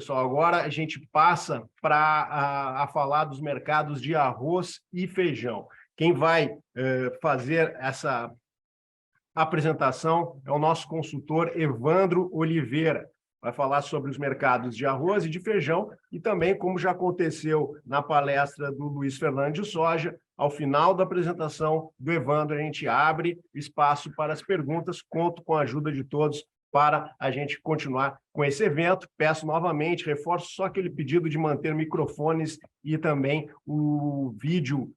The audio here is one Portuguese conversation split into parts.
pessoal. Agora a gente passa para falar dos mercados de arroz e feijão. Quem vai fazer essa apresentação é o nosso consultor Evandro Oliveira. Vai falar sobre os mercados de arroz e de feijão e também, como já aconteceu na palestra do Luiz Fernando de Soja, ao final da apresentação do Evandro, a gente abre espaço para as perguntas. Conto com a ajuda de todos para a gente continuar com esse evento. Peço novamente, reforço só aquele pedido de manter microfones e também o vídeo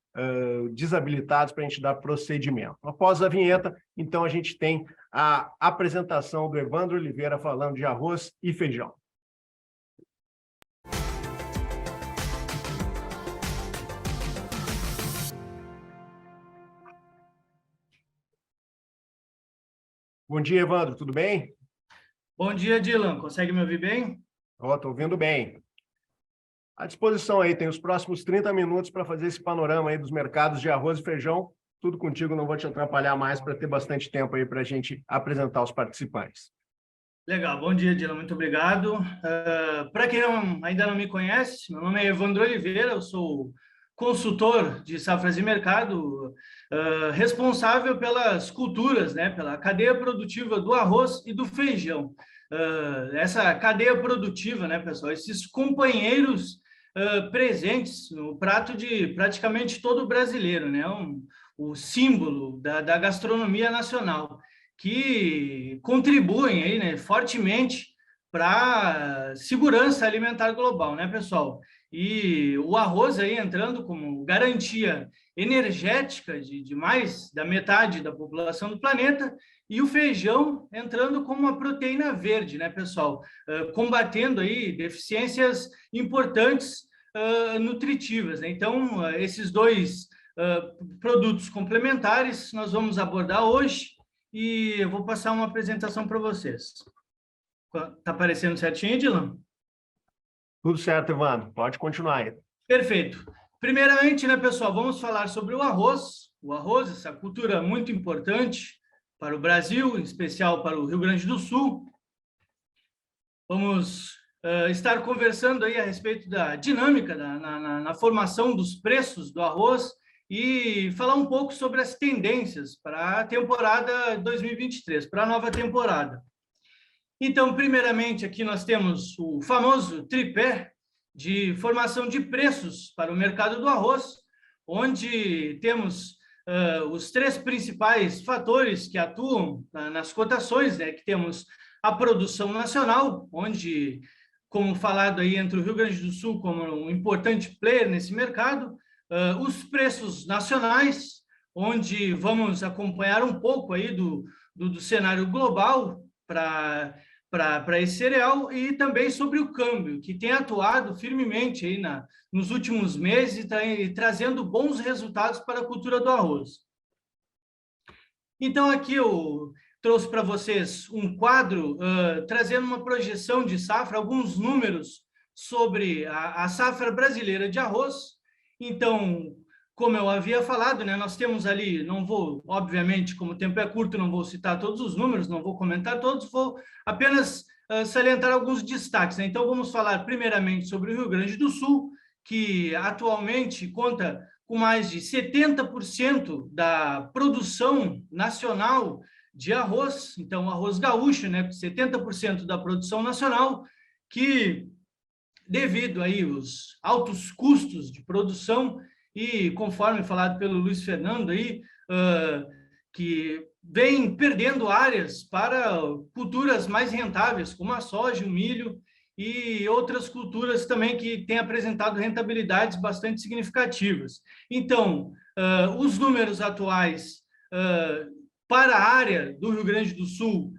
desabilitados para a gente dar procedimento. Após a vinheta, então, a gente tem a apresentação do Evandro Oliveira falando de arroz e feijão. Bom dia, Evandro, tudo bem? Bom dia, Dylan. Consegue me ouvir bem? Estou ouvindo bem. À disposição aí, tem os próximos 30 minutos para fazer esse panorama aí dos mercados de arroz e feijão. Tudo contigo, não vou te atrapalhar mais para ter bastante tempo aí para a gente apresentar os participantes. Legal, bom dia, Dylan, muito obrigado. Para quem ainda não me conhece, meu nome é Evandro Oliveira, eu sou consultor de safras e mercado, responsável pelas culturas, né, pela cadeia produtiva do arroz e do feijão. Essa cadeia produtiva, né, pessoal, esses companheiros presentes no prato de praticamente todo brasileiro, né, o símbolo da gastronomia nacional, que contribuem aí, né, fortemente para a segurança alimentar global, né, pessoal? E o arroz aí entrando como garantia energética de mais da metade da população do planeta, e o feijão entrando como uma proteína verde, né, pessoal? Combatendo aí deficiências importantes nutritivas, né? Então, esses dois produtos complementares nós vamos abordar hoje, e eu vou passar uma apresentação para vocês. Está aparecendo certinho, Dylan? Tudo certo, Evandro. Pode continuar aí. Perfeito. Primeiramente, né, pessoal, vamos falar sobre o arroz. O arroz, essa cultura muito importante para o Brasil, em especial para o Rio Grande do Sul. Vamos estar conversando aí a respeito da dinâmica na formação dos preços do arroz e falar um pouco sobre as tendências para a temporada 2023, para a nova temporada. Então, primeiramente, aqui nós temos o famoso tripé de formação de preços para o mercado do arroz, onde temos os três principais fatores que atuam nas cotações, né? Que temos a produção nacional, onde, como falado aí, entre o Rio Grande do Sul como um importante player nesse mercado, os preços nacionais, onde vamos acompanhar um pouco aí do cenário global para esse cereal, e também sobre o câmbio, que tem atuado firmemente aí nos últimos meses e trazendo bons resultados para a cultura do arroz. Então, aqui eu trouxe para vocês um quadro trazendo uma projeção de safra, alguns números sobre a safra brasileira de arroz. Então, como eu havia falado, né, nós temos ali, não vou, obviamente, como o tempo é curto, não vou citar todos os números, não vou comentar todos, vou apenas salientar alguns destaques, né? Então, vamos falar primeiramente sobre o Rio Grande do Sul, que atualmente conta com mais de 70% da produção nacional de arroz, então arroz gaúcho, né, 70% da produção nacional, que devido aí os altos custos de produção e conforme falado pelo Luiz Fernando aí, que vem perdendo áreas para culturas mais rentáveis, como a soja, o milho e outras culturas também que têm apresentado rentabilidades bastante significativas. Então, os números atuais para a área do Rio Grande do Sul,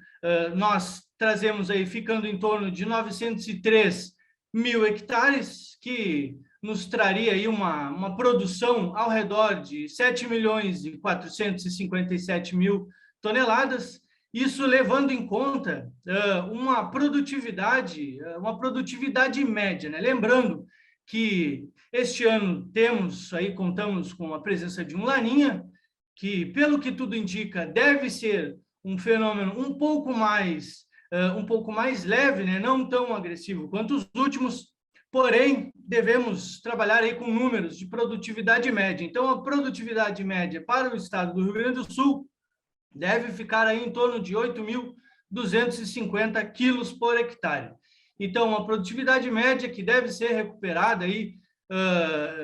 nós trazemos aí ficando em torno de 903 mil hectares, que nos traria aí uma produção ao redor de 7.457.000 toneladas, isso levando em conta uma produtividade média, né? Lembrando que este ano contamos com a presença de um Laninha, que, pelo que tudo indica, deve ser um fenômeno um pouco mais um pouco mais leve, né? Não tão agressivo quanto os últimos, porém, devemos trabalhar aí com números de produtividade média. Então, a produtividade média para o estado do Rio Grande do Sul deve ficar aí em torno de 8.250 quilos por hectare. Então, a produtividade média que deve ser recuperada aí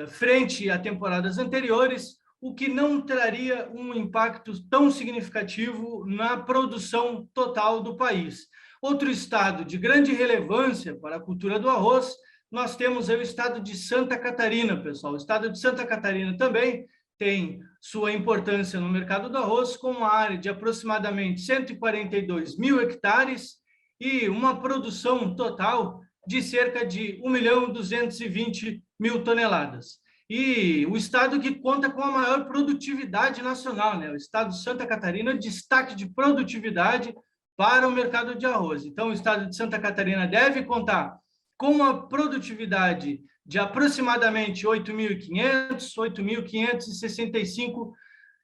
frente a temporadas anteriores, o que não traria um impacto tão significativo na produção total do país. Outro estado de grande relevância para a cultura do arroz, nós temos aí o estado de Santa Catarina, pessoal. O estado de Santa Catarina também tem sua importância no mercado do arroz, com uma área de aproximadamente 142 mil hectares e uma produção total de cerca de 1.220.000 toneladas. E o estado que conta com a maior produtividade nacional, né? O estado de Santa Catarina, destaque de produtividade para o mercado de arroz. Então, o estado de Santa Catarina deve contar com uma produtividade de aproximadamente 8.500, 8.565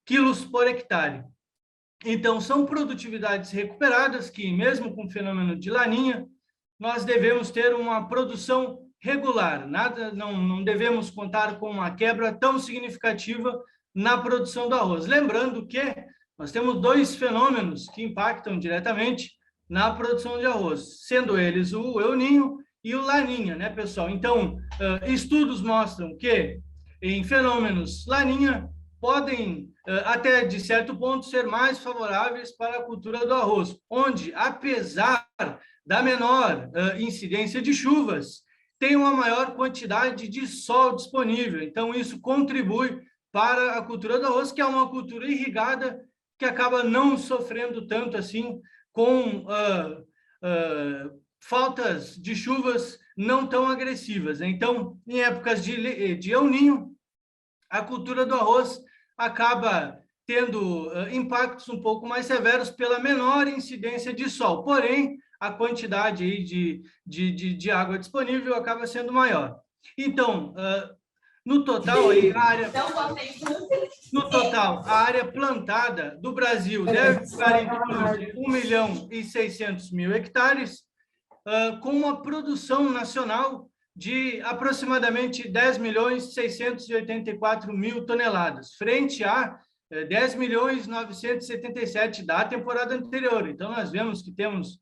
quilos por hectare. Então, são produtividades recuperadas que, mesmo com o fenômeno de laninha, nós devemos ter uma produção regular. Não devemos contar com uma quebra tão significativa na produção do arroz. Lembrando que nós temos dois fenômenos que impactam diretamente na produção de arroz, sendo eles o El Niño e o Laninha, né, pessoal? Então, estudos mostram que em fenômenos Laninha podem, até de certo ponto, ser mais favoráveis para a cultura do arroz, onde, apesar da menor incidência de chuvas, tem uma maior quantidade de sol disponível. Então, isso contribui para a cultura do arroz, que é uma cultura irrigada, que acaba não sofrendo tanto assim com faltas de chuvas não tão agressivas. Então, em épocas de El Niño, a cultura do arroz acaba tendo impactos um pouco mais severos pela menor incidência de sol. Porém, a quantidade aí de água disponível acaba sendo maior. Então, no total, a área plantada do Brasil deve ficar em torno de 1.600.000 hectares, com uma produção nacional de aproximadamente 10.684.000 toneladas, frente a 10.977 da temporada anterior. Então, nós vemos que temos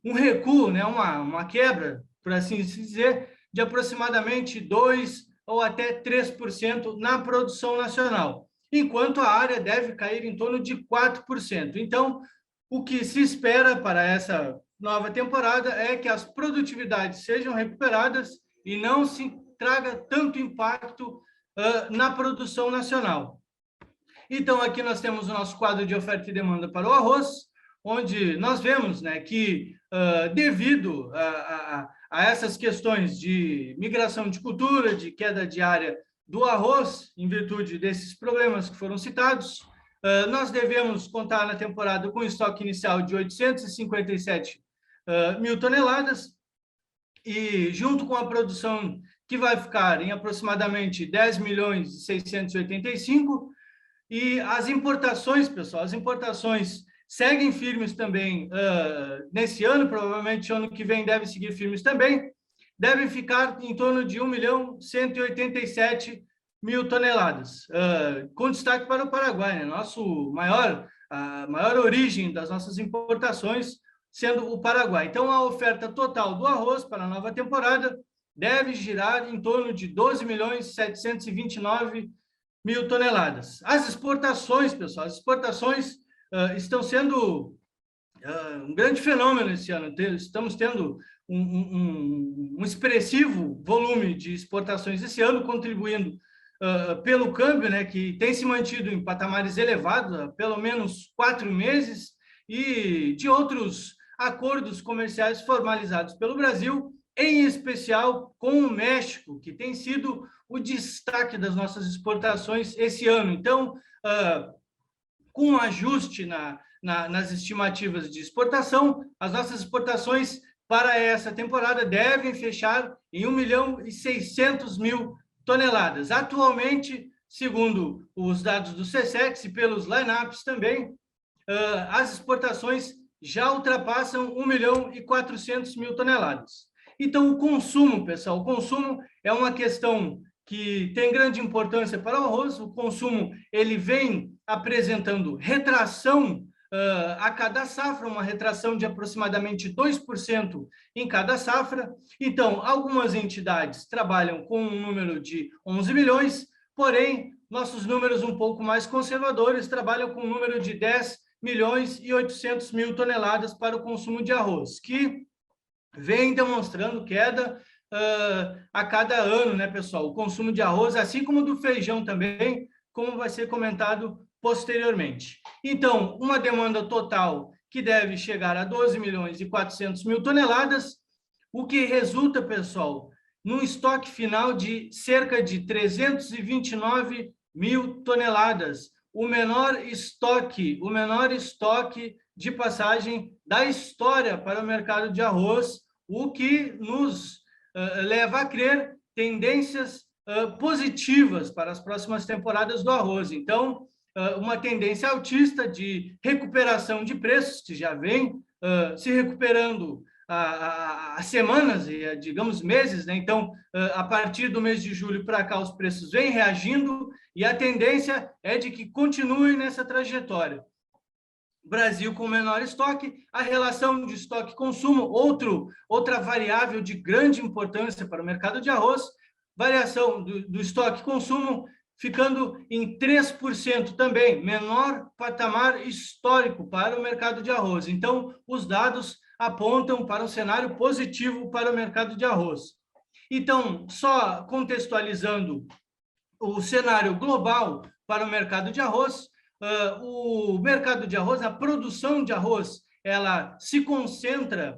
um recuo, né, uma quebra, por assim dizer, de aproximadamente 2% ou até 3% na produção nacional, enquanto a área deve cair em torno de 4%. Então, o que se espera para essa nova temporada é que as produtividades sejam recuperadas e não se traga tanto impacto na produção nacional. Então, aqui nós temos o nosso quadro de oferta e demanda para o arroz, onde nós vemos, né, que devido a essas questões de migração de cultura, de queda de área do arroz, em virtude desses problemas que foram citados, nós devemos contar na temporada com um estoque inicial de 857.000 toneladas, e junto com a produção que vai ficar em aproximadamente 10.685.000, e as importações, pessoal, as importações seguem firmes também nesse ano, provavelmente ano que vem deve seguir firmes também, devem ficar em torno de 1.187.000 toneladas, com destaque para o Paraguai, né? A maior origem das nossas importações sendo o Paraguai. Então, a oferta total do arroz para a nova temporada deve girar em torno de 12.729.000 toneladas. As exportações, pessoal, as exportações estão sendo um grande fenômeno esse ano. Estamos tendo um expressivo volume de exportações esse ano, contribuindo pelo câmbio, né, que tem se mantido em patamares elevados há pelo menos 4 meses, e de outros acordos comerciais formalizados pelo Brasil, em especial com o México, que tem sido o destaque das nossas exportações esse ano. Então, com um ajuste nas estimativas de exportação, as nossas exportações para essa temporada devem fechar em 1.600.000 toneladas. Atualmente, segundo os dados do SECEX e pelos line-ups também, as exportações já ultrapassam 1.400.000 toneladas. Então, o consumo, pessoal, o consumo é uma questão que tem grande importância para o arroz. O consumo ele vem apresentando retração a cada safra, uma retração de aproximadamente 2% em cada safra. Então, algumas entidades trabalham com um número de 11 milhões, porém, nossos números um pouco mais conservadores trabalham com um número de 10.800.000 toneladas para o consumo de arroz, que vem demonstrando queda a cada ano, né, pessoal? O consumo de arroz, assim como do feijão também, como vai ser comentado posteriormente. Então, uma demanda total que deve chegar a 12.400.000 toneladas, o que resulta, pessoal, num estoque final de cerca de 329.000 toneladas, o menor estoque de passagem da história para o mercado de arroz, o que nos leva a crer tendências positivas para as próximas temporadas do arroz. Então, uma tendência altista de recuperação de preços, que já vem se recuperando há semanas e, digamos, meses, né? Então, a partir do mês de julho para cá, os preços vêm reagindo e a tendência é de que continue nessa trajetória. Brasil com menor estoque, a relação de estoque-consumo, outra variável de grande importância para o mercado de arroz, variação do estoque-consumo ficando em 3% também, menor patamar histórico para o mercado de arroz. Então, os dados apontam para um cenário positivo para o mercado de arroz. Então, só contextualizando o cenário global para o mercado de arroz, o mercado de arroz, a produção de arroz, ela se concentra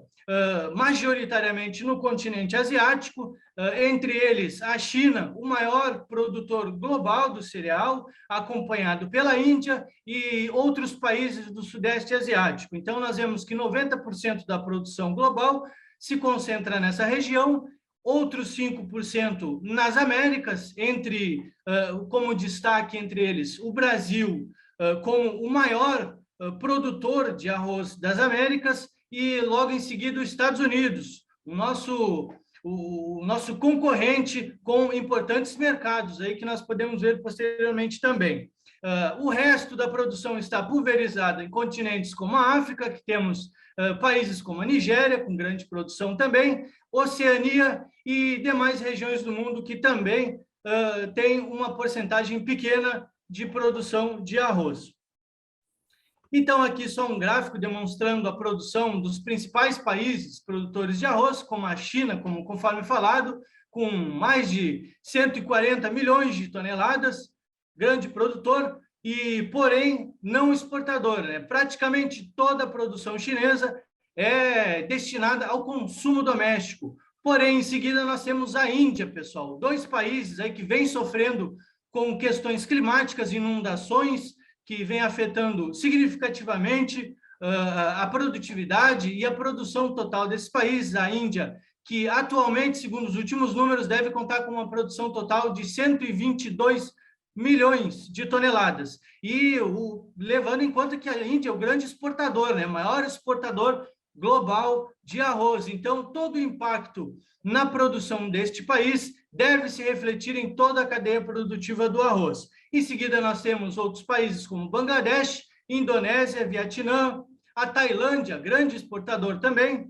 majoritariamente no continente asiático, entre eles a China, o maior produtor global do cereal, acompanhado pela Índia e outros países do Sudeste Asiático. Então, nós vemos que 90% da produção global se concentra nessa região, outros 5% nas Américas, como destaque entre eles, o Brasil como o maior produtor de arroz das Américas e logo em seguida os Estados Unidos, o nosso concorrente com importantes mercados aí que nós podemos ver posteriormente também. O resto da produção está pulverizada em continentes como a África, que temos países como a Nigéria, com grande produção também, Oceania e demais regiões do mundo que também têm uma porcentagem pequena de produção de arroz. Então, aqui só um gráfico demonstrando a produção dos principais países produtores de arroz, como a China, conforme falado, com mais de 140 milhões de toneladas, grande produtor, e, porém, não exportador, né? Praticamente toda a produção chinesa é destinada ao consumo doméstico. Porém, em seguida, nós temos a Índia, pessoal, 2 países aí que vêm sofrendo com questões climáticas, inundações, que vem afetando significativamente a produtividade e a produção total desse país. A Índia, que atualmente, segundo os últimos números, deve contar com uma produção total de 122 milhões de toneladas. E levando em conta que a Índia é o grande exportador, né? Maior exportador global de arroz. Então, todo o impacto na produção deste país deve se refletir em toda a cadeia produtiva do arroz. Em seguida, nós temos outros países como Bangladesh, Indonésia, Vietnã, a Tailândia, grande exportador também,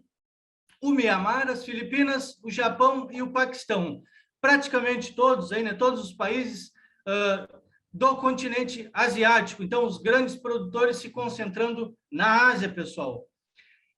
o Mianmar, as Filipinas, o Japão e o Paquistão. Praticamente todos, aí, né, todos os países do continente asiático. Então, os grandes produtores se concentrando na Ásia, pessoal.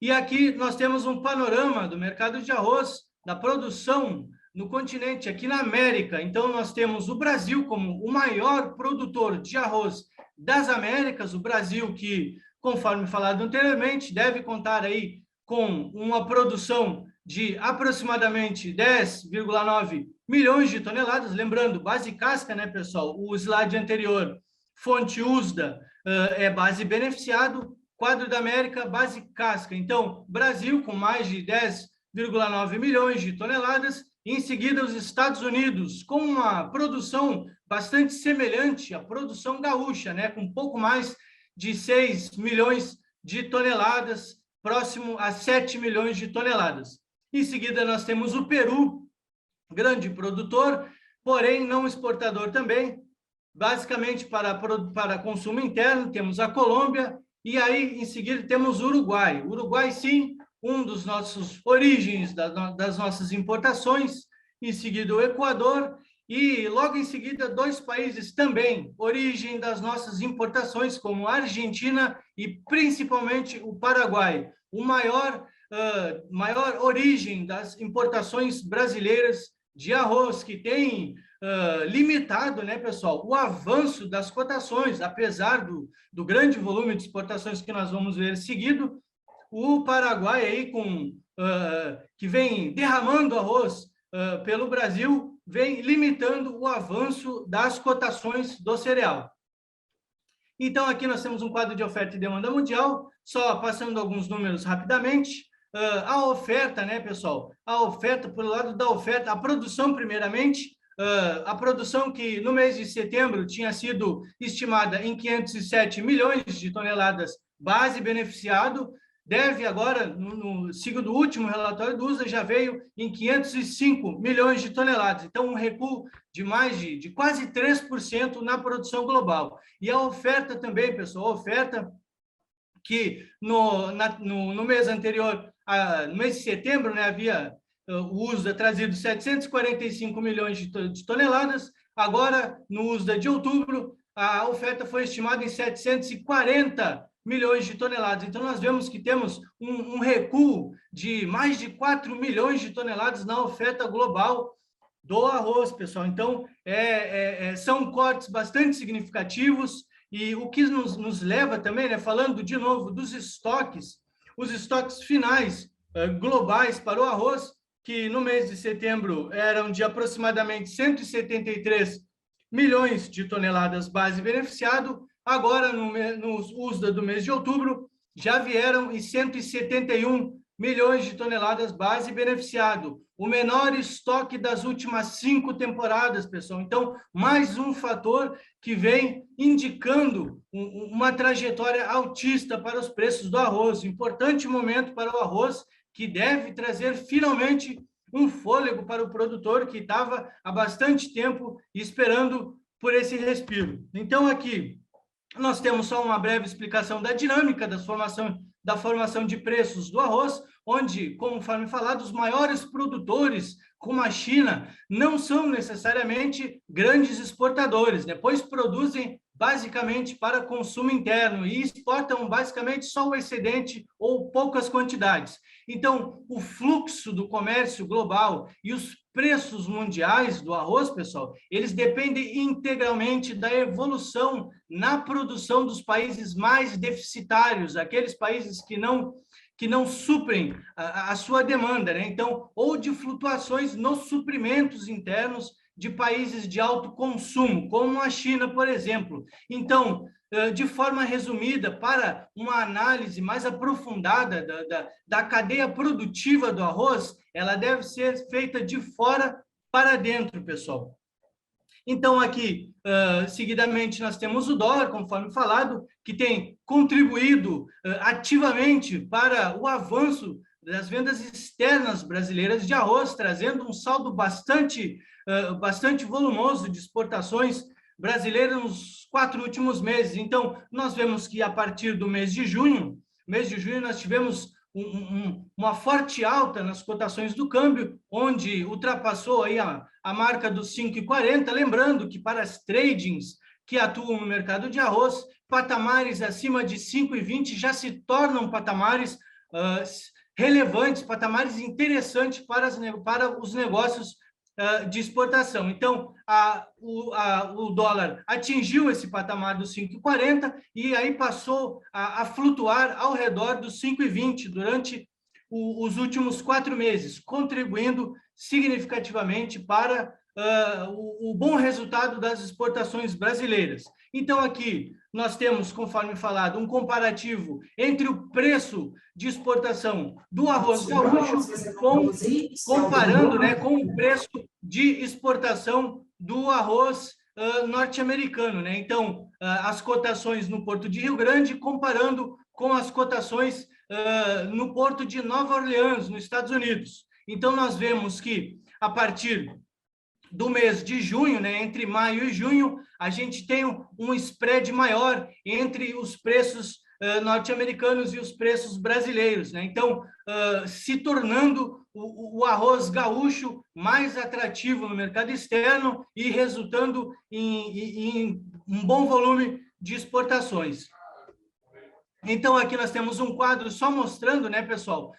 E aqui nós temos um panorama do mercado de arroz, da produção no continente, aqui na América. Então, nós temos o Brasil como o maior produtor de arroz das Américas, o Brasil que, conforme falado anteriormente, deve contar aí com uma produção de aproximadamente 10,9 milhões de toneladas, lembrando, base casca, né, pessoal? O slide anterior, fonte USDA, é base beneficiado, quadro da América, base casca. Então, Brasil com mais de 10,9 milhões de toneladas, em seguida os Estados Unidos com uma produção bastante semelhante à produção gaúcha, né, com um pouco mais de 6 milhões de toneladas próximo a 7 milhões de toneladas. Em seguida, nós temos o Peru, grande produtor, porém não exportador também, basicamente para consumo interno. Temos a Colômbia, e aí, em seguida, temos o Uruguai. O Uruguai, sim, um dos nossos origens das nossas importações. Em seguida, o Equador, e logo em seguida, 2 países também, origem das nossas importações, como a Argentina e principalmente o Paraguai, o maior origem das importações brasileiras de arroz, que tem limitado, né, pessoal, o avanço das cotações, apesar do grande volume de exportações que nós vamos ver seguido. O Paraguai aí que vem derramando arroz pelo Brasil, vem limitando o avanço das cotações do cereal. Então, aqui nós temos um quadro de oferta e demanda mundial, só passando alguns números rapidamente. A oferta, né, pessoal? A oferta, pelo lado da oferta, a produção, primeiramente, a produção que no mês de setembro tinha sido estimada em 507 milhões de toneladas base beneficiado, deve agora, segundo o último relatório do USDA, já veio em 505 milhões de toneladas. Então, um recuo de de quase 3% na produção global. E a oferta também, pessoal, a oferta que no mês anterior, no mês de setembro, né, havia o USDA trazido 745 milhões de toneladas, agora, no USDA de outubro, a oferta foi estimada em 740 milhões de toneladas. Então, nós vemos que temos um recuo de mais de 4 milhões de toneladas na oferta global do arroz, pessoal. Então, são cortes bastante significativos, e o que nos leva também, né, falando de novo dos estoques, os estoques finais globais para o arroz, que no mês de setembro eram de aproximadamente 173 milhões de toneladas base beneficiado, agora no USDA do mês de outubro já vieram em 171 milhões de toneladas base beneficiado, o menor estoque das últimas 5 temporadas, pessoal. Então, mais um fator que vem indicando uma trajetória altista para os preços do arroz. Importante momento para o arroz, que deve trazer finalmente um fôlego para o produtor que estava há bastante tempo esperando por esse respiro. Então, aqui nós temos só uma breve explicação da dinâmica da formação de preços do arroz, onde, conforme falado, os maiores produtores, como a China, não são necessariamente grandes exportadores, né? Pois produzem basicamente para consumo interno e exportam basicamente só o excedente ou poucas quantidades. Então, o fluxo do comércio global e os preços mundiais do arroz, pessoal, eles dependem integralmente da evolução na produção dos países mais deficitários, aqueles países que não suprem a sua demanda, né? Então, ou de flutuações nos suprimentos internos de países de alto consumo, como a China, por exemplo. Então, de forma resumida, para uma análise mais aprofundada da cadeia produtiva do arroz, ela deve ser feita de fora para dentro, pessoal. Então, aqui, seguidamente, nós temos o dólar, conforme falado, que tem contribuído ativamente para o avanço das vendas externas brasileiras de arroz, trazendo um saldo bastante volumoso de exportações brasileiras nos 4 últimos meses. Então, nós vemos que a partir do mês de junho, nós tivemos uma forte alta nas cotações do câmbio, onde ultrapassou aí a marca dos 5,40, lembrando que para as tradings que atuam no mercado de arroz, patamares acima de 5,20 já se tornam patamares relevantes, patamares interessantes para os negócios de exportação. Então, o dólar atingiu esse patamar dos 5,40 e aí passou a flutuar ao redor dos 5,20 durante os últimos 4 meses, contribuindo significativamente para o bom resultado das exportações brasileiras. Então, aqui nós temos, conforme falado, um comparativo entre o preço de exportação do arroz gaúcho comparando, né, com o preço de exportação do arroz norte-americano, né? Então, as cotações no Porto de Rio Grande comparando com as cotações no porto de Nova Orleans, nos Estados Unidos. Então, nós vemos que, a partir do mês de junho, né, entre maio e junho, a gente tem um spread maior entre os preços norte-americanos e os preços brasileiros, né? Então, se tornando o arroz gaúcho mais atrativo no mercado externo e resultando em um bom volume de exportações. Então, aqui nós temos um quadro só mostrando, né, pessoal,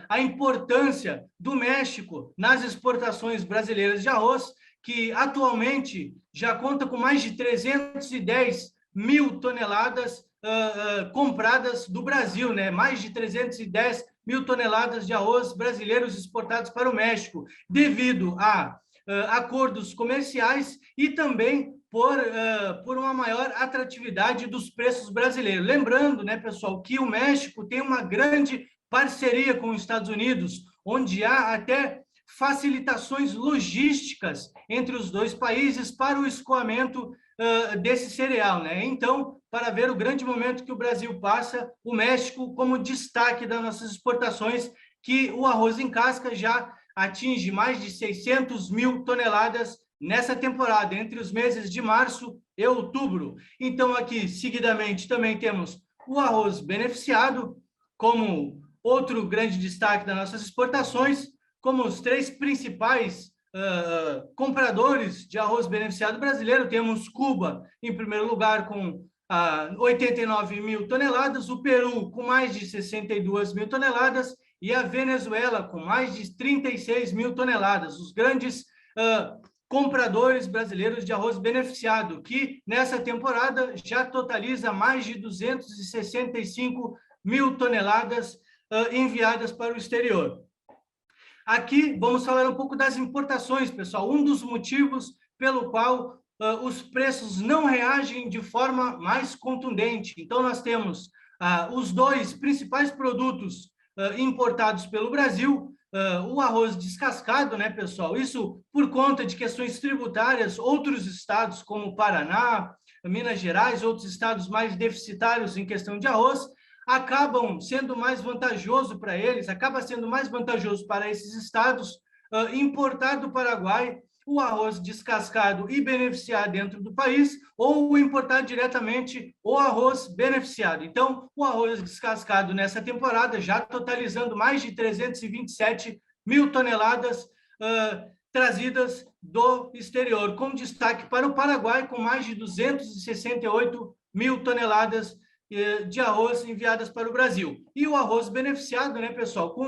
a importância do México nas exportações brasileiras de arroz, que atualmente já conta com mais de 310 mil toneladas compradas do Brasil, né? Mais de 310 mil toneladas de arroz brasileiros exportados para o México, devido a acordos comerciais e também por uma maior atratividade dos preços brasileiros. Lembrando, né, pessoal, que o México tem uma grande parceria com os Estados Unidos, onde há até facilitações logísticas entre os dois países para o escoamento desse cereal, né? Então, para ver o grande momento que o Brasil passa, o México como destaque das nossas exportações, que o arroz em casca já atinge mais de 600 mil toneladas nessa temporada, entre os meses de março e outubro. Então, aqui, seguidamente, também temos o arroz beneficiado, como outro grande destaque das nossas exportações, como os três principais compradores de arroz beneficiado brasileiro. Temos Cuba, em primeiro lugar, com 89 mil toneladas, o Peru, com mais de 62 mil toneladas, e a Venezuela, com mais de 36 mil toneladas. Os grandes compradores brasileiros de arroz beneficiado, que nessa temporada já totaliza mais de 265 mil toneladas enviadas para o exterior. Aqui vamos falar um pouco das importações, pessoal. Um dos motivos pelo qual os preços não reagem de forma mais contundente. Então, nós temos os dois principais produtos importados pelo Brasil, o arroz descascado, né, pessoal? Isso por conta de questões tributárias. Outros estados, como Paraná, Minas Gerais, outros estados mais deficitários em questão de arroz, acabam sendo mais vantajoso para eles, acaba sendo mais vantajoso para esses estados importar do Paraguai o arroz descascado e beneficiar dentro do país, ou importar diretamente o arroz beneficiado. Então, o arroz descascado nessa temporada, já totalizando mais de 327 mil toneladas trazidas do exterior, com destaque para o Paraguai, com mais de 268 mil toneladas de arroz enviadas para o Brasil. E o arroz beneficiado, né, pessoal, com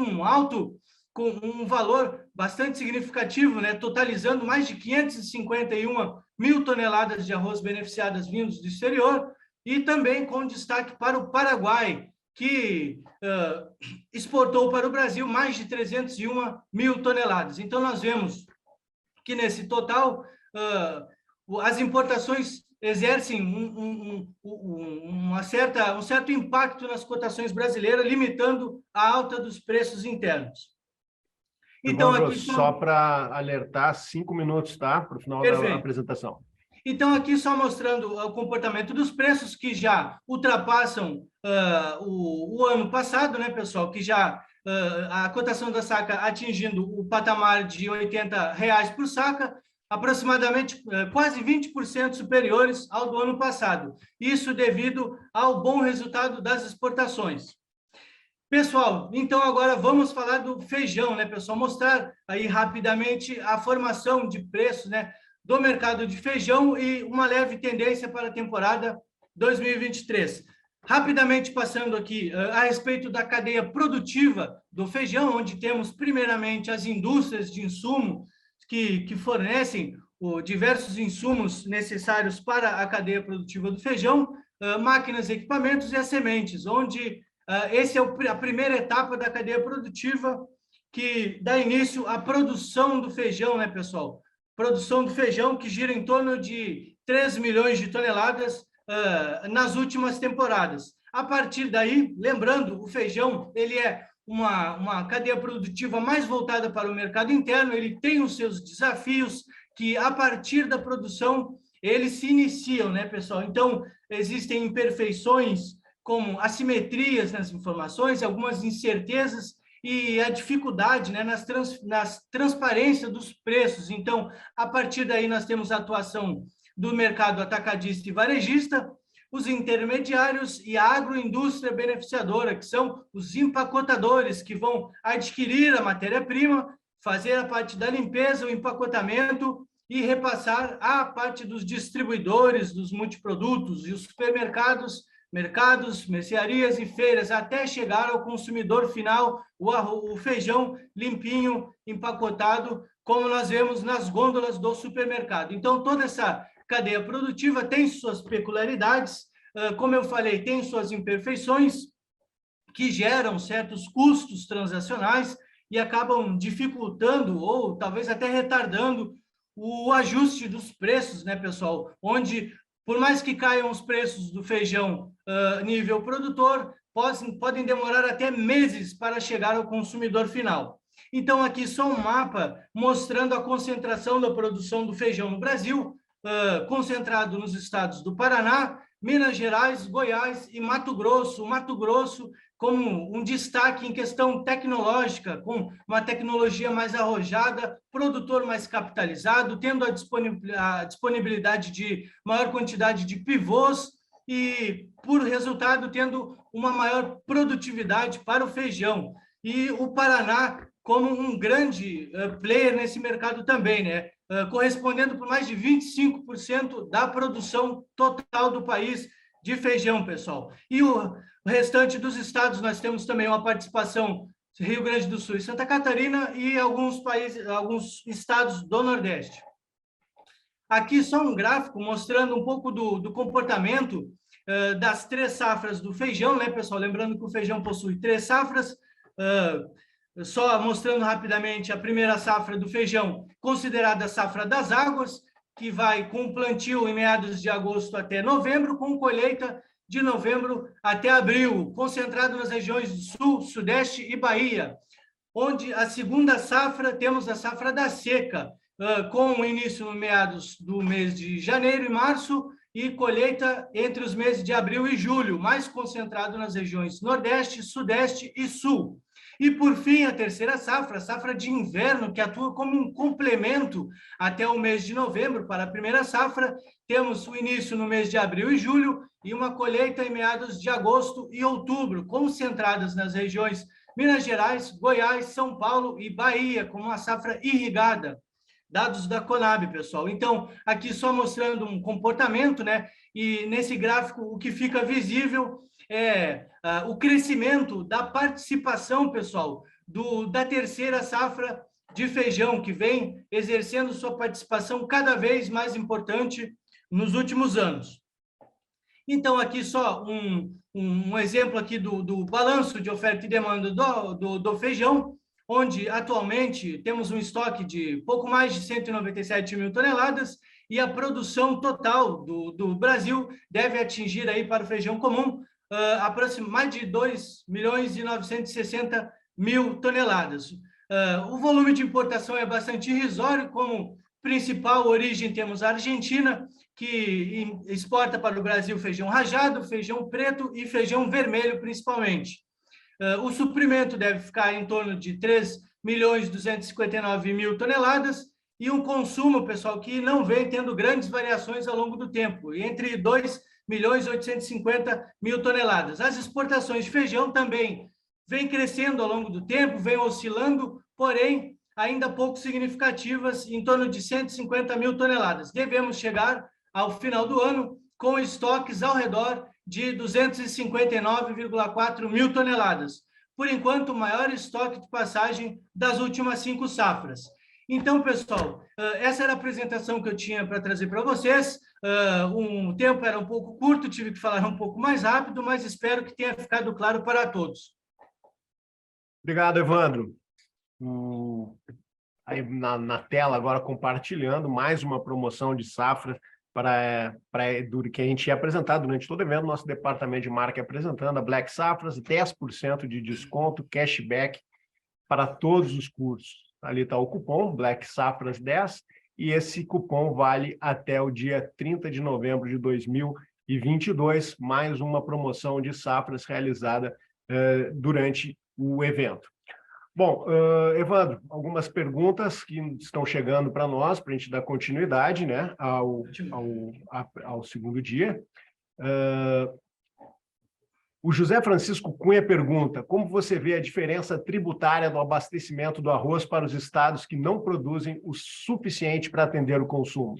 um valor bastante significativo, né, totalizando mais de 551 mil toneladas de arroz beneficiadas vindos do exterior, e também com destaque para o Paraguai, que exportou para o Brasil mais de 301 mil toneladas. Então, nós vemos que, nesse total, as importações exercem um certo impacto nas cotações brasileiras, limitando a alta dos preços internos. Então, aqui só para alertar, 5 minutos, tá? Para o final da apresentação. Então, aqui só mostrando o comportamento dos preços, que já ultrapassam o ano passado, né, pessoal? Que já a cotação da saca atingindo o patamar de R$ 80 por saca, aproximadamente quase 20% superiores ao do ano passado. Isso devido ao bom resultado das exportações. Pessoal, então agora vamos falar do feijão, né, pessoal? Mostrar aí rapidamente a formação de preços, né, do mercado de feijão e uma leve tendência para a temporada 2023. Rapidamente passando aqui a respeito da cadeia produtiva do feijão, onde temos primeiramente as indústrias de insumo que fornecem diversos insumos necessários para a cadeia produtiva do feijão, máquinas, equipamentos e as sementes, onde essa é a primeira etapa da cadeia produtiva que dá início à produção do feijão, né, pessoal? Produção do feijão que gira em torno de 3 milhões de toneladas nas últimas temporadas. A partir daí, lembrando, o feijão ele é uma cadeia produtiva mais voltada para o mercado interno, ele tem os seus desafios que, a partir da produção, eles se iniciam, né, pessoal? Então, existem imperfeições como assimetrias nas informações, algumas incertezas e a dificuldade, né, nas transparência dos preços. Então, a partir daí, nós temos a atuação do mercado atacadista e varejista, os intermediários e a agroindústria beneficiadora, que são os empacotadores, que vão adquirir a matéria-prima, fazer a parte da limpeza, o empacotamento e repassar a parte dos distribuidores, dos multiprodutos e os supermercados, mercados, mercearias e feiras, até chegar ao consumidor final, o feijão limpinho, empacotado, como nós vemos nas gôndolas do supermercado. Então, toda essa cadeia produtiva tem suas peculiaridades, como eu falei, tem suas imperfeições, que geram certos custos transacionais e acabam dificultando ou talvez até retardando o ajuste dos preços, né, pessoal? Onde, por mais que caiam os preços do feijão nível produtor, podem demorar até meses para chegar ao consumidor final. Então, aqui só um mapa mostrando a concentração da produção do feijão no Brasil, concentrado nos estados do Paraná, Minas Gerais, Goiás e Mato Grosso. Mato Grosso como um destaque em questão tecnológica, com uma tecnologia mais arrojada, produtor mais capitalizado, tendo a disponibilidade de maior quantidade de pivôs e, por resultado, tendo uma maior produtividade para o feijão. E o Paraná como um grande player nesse mercado também, né? Correspondendo por mais de 25% da produção total do país de feijão, pessoal. E o restante dos estados, nós temos também uma participação Rio Grande do Sul e Santa Catarina e alguns estados do Nordeste. Aqui só um gráfico mostrando um pouco do comportamento das 3 safras do feijão, né, pessoal? Lembrando que o feijão possui 3 safras, só mostrando rapidamente a primeira safra do feijão, considerada a safra das águas, que vai com plantio em meados de agosto até novembro, com colheita de novembro até abril, concentrado nas regiões do Sul, Sudeste e Bahia, onde a segunda safra, temos a safra da seca, com o início no meados do mês de janeiro e março, e colheita entre os meses de abril e julho, mais concentrado nas regiões Nordeste, Sudeste e Sul. E, por fim, a terceira safra, a safra de inverno, que atua como um complemento até o mês de novembro para a primeira safra. Temos o início no mês de abril e julho e uma colheita em meados de agosto e outubro, concentradas nas regiões Minas Gerais, Goiás, São Paulo e Bahia, como uma safra irrigada. Dados da Conab, pessoal. Então, aqui só mostrando um comportamento, né? E nesse gráfico, o que fica visível é o crescimento da participação, pessoal, da terceira safra de feijão, que vem exercendo sua participação cada vez mais importante nos últimos anos. Então, aqui só um exemplo aqui do balanço de oferta e demanda do feijão, onde atualmente temos um estoque de pouco mais de 197 mil toneladas e a produção total do Brasil deve atingir aí para o feijão comum aproximadamente de 2 milhões e 960 mil toneladas. O volume de importação é bastante irrisório, como principal origem temos a Argentina, que exporta para o Brasil feijão rajado, feijão preto e feijão vermelho, principalmente. O suprimento deve ficar em torno de 3 milhões e 259 mil toneladas e um consumo, pessoal, que não vem tendo grandes variações ao longo do tempo, entre 2 milhões e 850 mil toneladas. As exportações de feijão também vêm crescendo ao longo do tempo, vêm oscilando, porém, ainda pouco significativas, em torno de 150 mil toneladas. Devemos chegar ao final do ano com estoques ao redor de 259,4 mil toneladas. Por enquanto, o maior estoque de passagem das últimas 5 safras. Então, pessoal, essa era a apresentação que eu tinha para trazer para vocês. O tempo era um pouco curto, tive que falar um pouco mais rápido, mas espero que tenha ficado claro para todos. Obrigado, Evandro. Aí na tela agora compartilhando mais uma promoção de safra que a gente ia apresentar durante todo o evento, nosso departamento de marca apresentando a Black Safras, 10% de desconto, cashback para todos os cursos. Ali está o cupom Black Safras 10 e esse cupom vale até o dia 30 de novembro de 2022. 2022, mais uma promoção de safras realizada durante o evento. Bom, Evandro, algumas perguntas que estão chegando para nós, para a gente dar continuidade, né, ao segundo dia. O José Francisco Cunha pergunta: como você vê a diferença tributária do abastecimento do arroz para os estados que não produzem o suficiente para atender o consumo?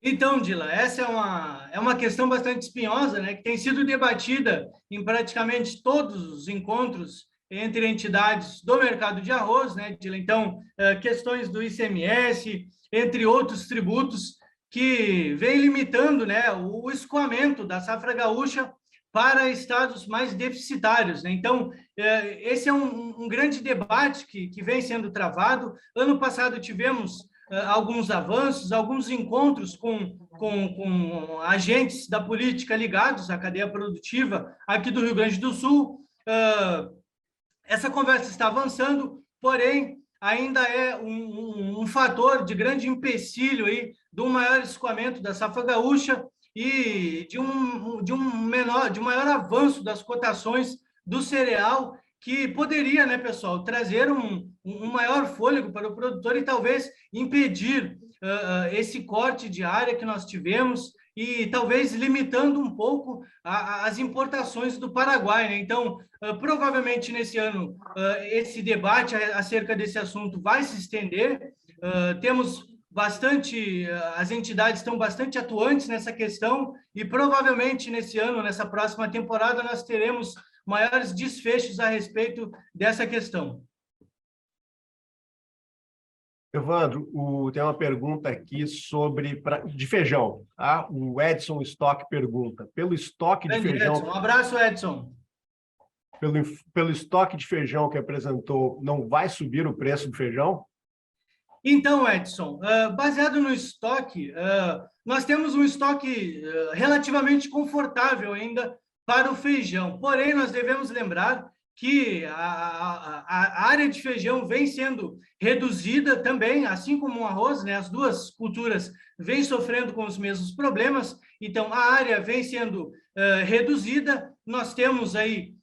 Então, Dila, essa é uma questão bastante espinhosa, né, que tem sido debatida em praticamente todos os encontros entre entidades do mercado de arroz, né, Dila? Então, questões do ICMS, entre outros tributos, que vem limitando, né, o escoamento da safra gaúcha para estados mais deficitários, né? Então, esse é um grande debate que vem sendo travado. Ano passado tivemos alguns avanços, alguns encontros com agentes da política ligados à cadeia produtiva aqui do Rio Grande do Sul. Essa conversa está avançando, porém, ainda é um fator de grande empecilho aí do maior escoamento da safra gaúcha e de um maior avanço das cotações do cereal, que poderia, né, pessoal, trazer um maior fôlego para o produtor e talvez impedir esse corte de área que nós tivemos e talvez limitando um pouco as importações do Paraguai, né? Então, provavelmente nesse ano, esse debate acerca desse assunto vai se estender. Temos bastante, as entidades estão bastante atuantes nessa questão e provavelmente nesse ano, nessa próxima temporada, nós teremos maiores desfechos a respeito dessa questão. Evandro, tem uma pergunta aqui de feijão, tá? O Edson Stock pergunta: pelo estoque de feijão... Edson, um abraço, Edson. Pelo estoque de feijão que apresentou, não vai subir o preço do feijão? Então, Edson, baseado no estoque, nós temos um estoque relativamente confortável ainda para o feijão. Porém, nós devemos lembrar que a área de feijão vem sendo reduzida também, assim como o arroz, né? As duas culturas vêm sofrendo com os mesmos problemas. Então, a área vem sendo reduzida. Nós temos aí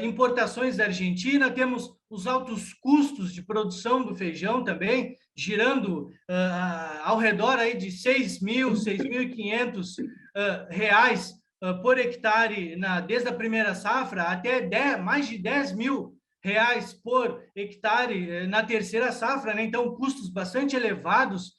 importações da Argentina, temos os altos custos de produção do feijão também, girando ao redor aí de 6.500 reais por hectare desde a primeira safra até mais de 10 mil reais por hectare na terceira safra, né? Então, custos bastante elevados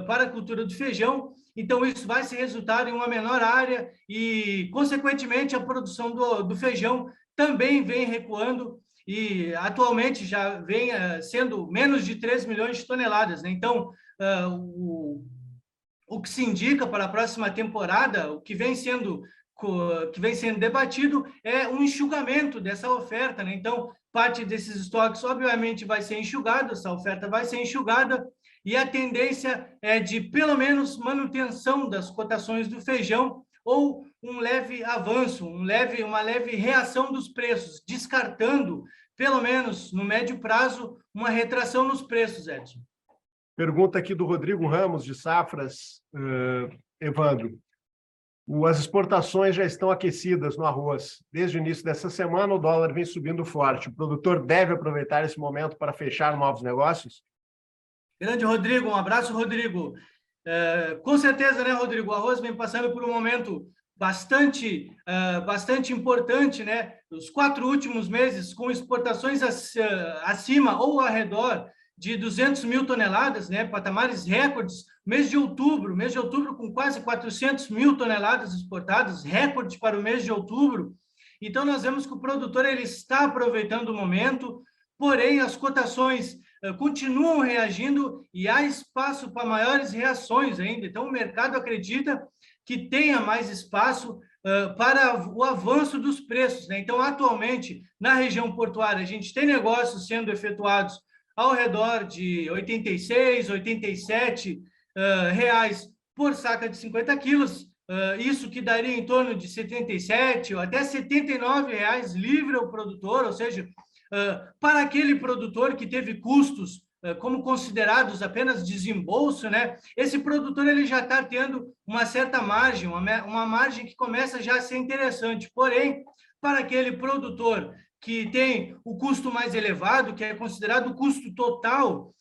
para a cultura do feijão. Então, isso vai se resultar em uma menor área e, consequentemente, a produção do feijão também vem recuando e atualmente já vem sendo menos de 3 milhões de toneladas, né? Então, o que se indica para a próxima temporada, o que vem sendo debatido é um enxugamento dessa oferta, né? Então, parte desses estoques, obviamente, vai ser enxugada, essa oferta vai ser enxugada, e a tendência é de, pelo menos, manutenção das cotações do feijão ou um leve avanço, uma leve reação dos preços, descartando, pelo menos no médio prazo, uma retração nos preços, Edson. Pergunta aqui do Rodrigo Ramos, de Safras. Evandro, as exportações já estão aquecidas no arroz. Desde o início dessa semana, o dólar vem subindo forte. O produtor deve aproveitar esse momento para fechar novos negócios? Grande Rodrigo, um abraço, Rodrigo. Com certeza, né, Rodrigo? O arroz vem passando por um momento bastante importante, né? Os 4 últimos meses, com exportações acima ou ao redor de 200 mil toneladas, né? Patamares recordes. Mês de outubro com quase 400 mil toneladas exportadas, recorde para o mês de outubro. Então, nós vemos que o produtor ele está aproveitando o momento, porém, as cotações continuam reagindo e há espaço para maiores reações ainda. Então, o mercado acredita que tenha mais espaço para o avanço dos preços, né? Então, atualmente, na região portuária, a gente tem negócios sendo efetuados ao redor de 86, 87 reais por saca de 50 quilos, isso que daria em torno de 77 ou até 79 reais livre ao produtor, ou seja, para aquele produtor que teve custos como considerados apenas desembolso, né? Esse produtor ele já está tendo uma certa margem, uma margem que começa já a ser interessante. Porém, para aquele produtor que tem o custo mais elevado, que é considerado o custo total,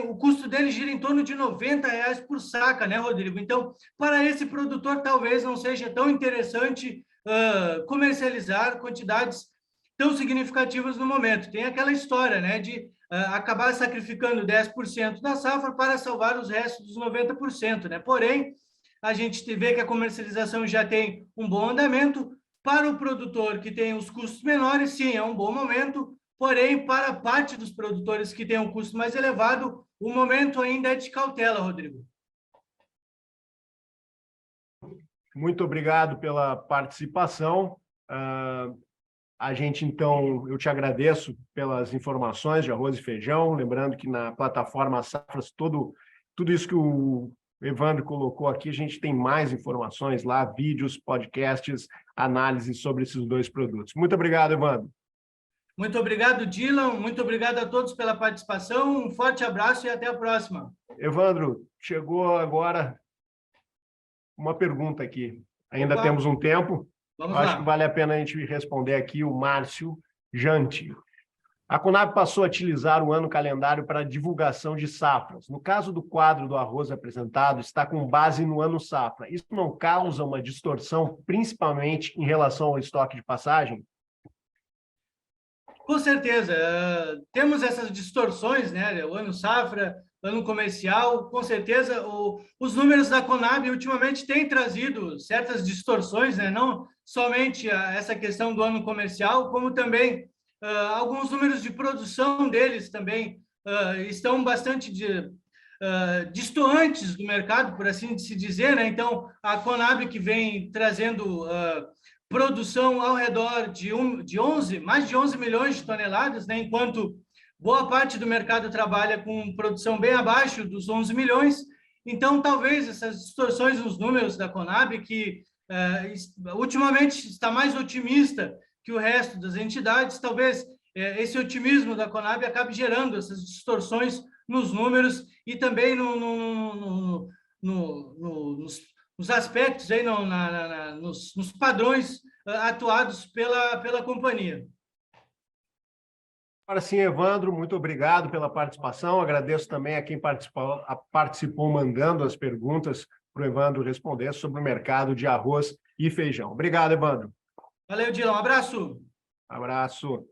o custo dele gira em torno de R$90 por saca, né, Rodrigo? Então, para esse produtor, talvez não seja tão interessante comercializar quantidades tão significativas no momento. Tem aquela história, né, de acabar sacrificando 10% da safra para salvar os restos dos 90%, né? Porém, a gente vê que a comercialização já tem um bom andamento. Para o produtor que tem os custos menores, sim, é um bom momento. Porém, para a parte dos produtores que têm um custo mais elevado, o momento ainda é de cautela, Rodrigo. Muito obrigado pela participação. A gente, então, eu te agradeço pelas informações de arroz e feijão, lembrando que na plataforma Safras, tudo isso que o Evandro colocou aqui, a gente tem mais informações lá, vídeos, podcasts, análises sobre esses dois produtos. Muito obrigado, Evandro. Muito obrigado, Dylan. Muito obrigado a todos pela participação. Um forte abraço e até a próxima. Evandro, chegou agora uma pergunta aqui. Ainda Opa. Temos um tempo? Vamos lá. Acho que vale a pena a gente responder aqui o Márcio Janti. A Conab passou a utilizar o ano calendário para divulgação de safras. No caso do quadro do arroz apresentado, está com base no ano safra. Isso não causa uma distorção, principalmente em relação ao estoque de passagem? Com certeza. Temos essas distorções, né? O ano safra, ano comercial, com certeza. Os números da Conab ultimamente têm trazido certas distorções, né? Não somente essa questão do ano comercial, como também alguns números de produção deles também estão bastante distantes do mercado, por assim se dizer, né? Então, a Conab que vem trazendo produção ao redor de mais de 11 milhões de toneladas, né? Enquanto boa parte do mercado trabalha com produção bem abaixo dos 11 milhões. Então, talvez essas distorções nos números da Conab, que ultimamente está mais otimista que o resto das entidades, talvez esse otimismo da Conab acabe gerando essas distorções nos números e também nos aspectos, aí, nos padrões atuados pela companhia. Agora sim, Evandro, muito obrigado pela participação. Agradeço também a quem participou mandando as perguntas para o Evandro responder sobre o mercado de arroz e feijão. Obrigado, Evandro. Valeu, Dylan. Um abraço. Abraço.